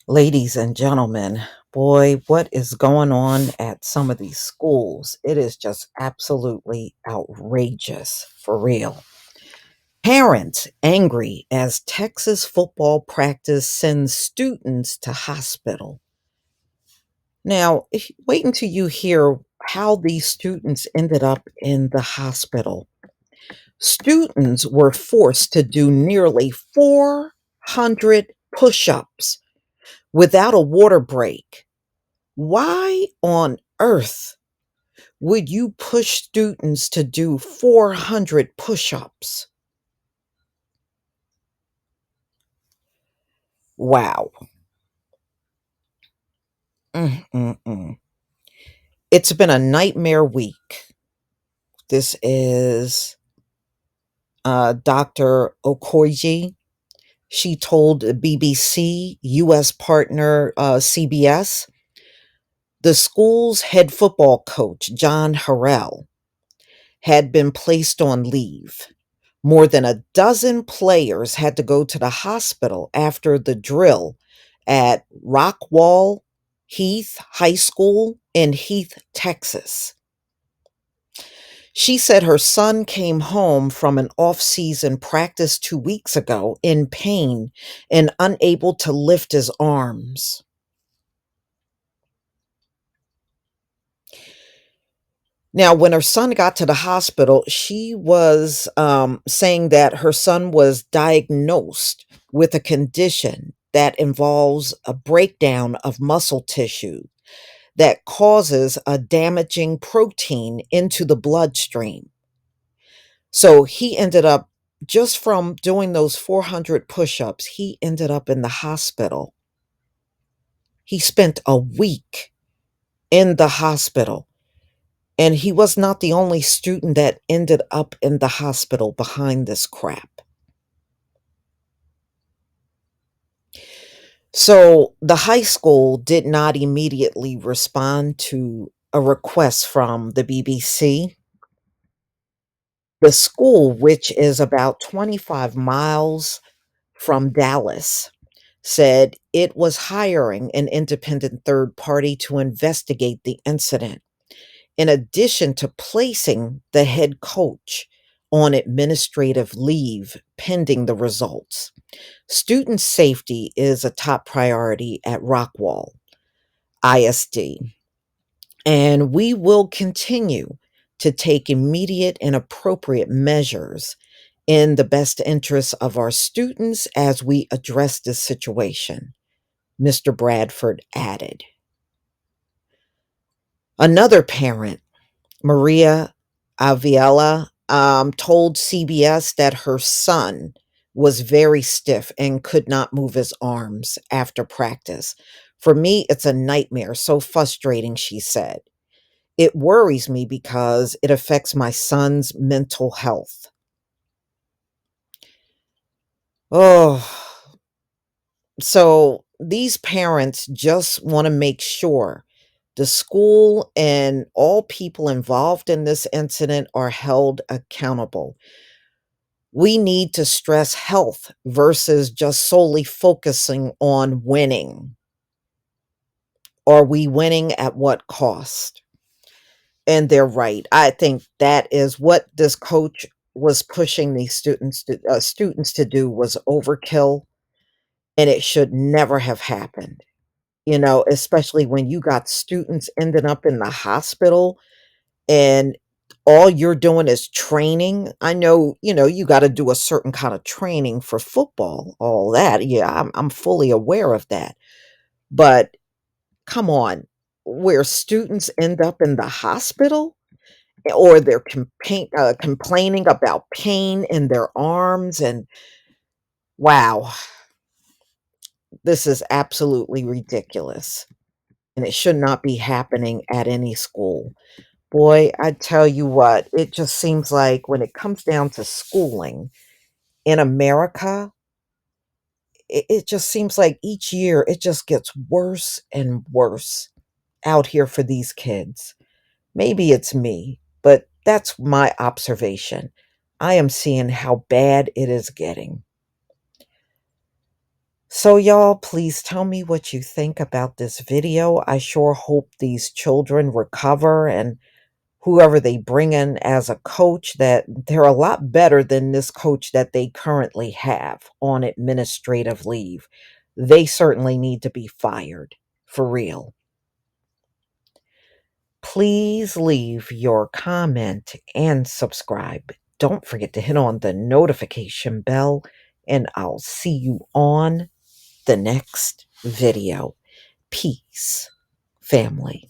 Ladies and gentlemen, boy, what is going on at some of these schools? It is just absolutely outrageous, for real. Parents angry as Texas football practice sends students to hospital. Now, wait until you hear how these students ended up in the hospital. Students were forced to do nearly 400 push ups without a water break. Why on earth would you push students to do 400 push ups? Wow. Mm-mm-mm. It's been a nightmare week. This is Dr. Okoye. She told the BBC, US partner CBS, the school's head football coach, John Harrell, had been placed on leave. More than a dozen players had to go to the hospital after the drill at Rockwall Heath High School in Heath, Texas. She said her son came home from an off season practice 2 weeks ago in pain and unable to lift his arms. Now, when her son got to the hospital, she was saying that her son was diagnosed with a condition that involves a breakdown of muscle tissue that causes a damaging protein into the bloodstream. So he ended up, just from doing those 400 push ups, he ended up in the hospital. He spent a week in the hospital. And he was not the only student that ended up in the hospital behind this crap. So the high school did not immediately respond to a request from the BBC. The school, which is about 25 miles from Dallas, said it was hiring an independent third party to investigate the incident, in addition to placing the head coach on administrative leave pending the results. Student safety is a top priority at Rockwall ISD, and we will continue to take immediate and appropriate measures in the best interests of our students as we address this situation, Mr. Bradford added. Another parent, Maria Aviela, told CBS that her son was very stiff and could not move his arms after practice. For me, it's a nightmare, so frustrating, she said. It worries me because it affects my son's mental health. Oh, so these parents just want to make sure the school and all people involved in this incident are held accountable. We need to stress health versus just solely focusing on winning. Are we winning at what cost? And they're right. I think that is what this coach was pushing these students to do was overkill, and it should never have happened. Especially when you got students ending up in the hospital and all you're doing is training. I know, you got to do a certain kind of training for football, all that. Yeah, I'm fully aware of that. But come on, where students end up in the hospital or they're complaining about pain in their arms. And wow, this is absolutely ridiculous. And it should not be happening at any school. Boy, I tell you what, it just seems like when it comes down to schooling in America, it just seems like each year it just gets worse and worse out here for these kids. Maybe it's me, but that's my observation. I am seeing how bad it is getting. So, y'all, please tell me what you think about this video. I sure hope these children recover, and whoever they bring in as a coach, that they're a lot better than this coach that they currently have on administrative leave. They certainly need to be fired, for real. Please leave your comment and subscribe. Don't forget to hit on the notification bell, and I'll see you on the next video. Peace, family.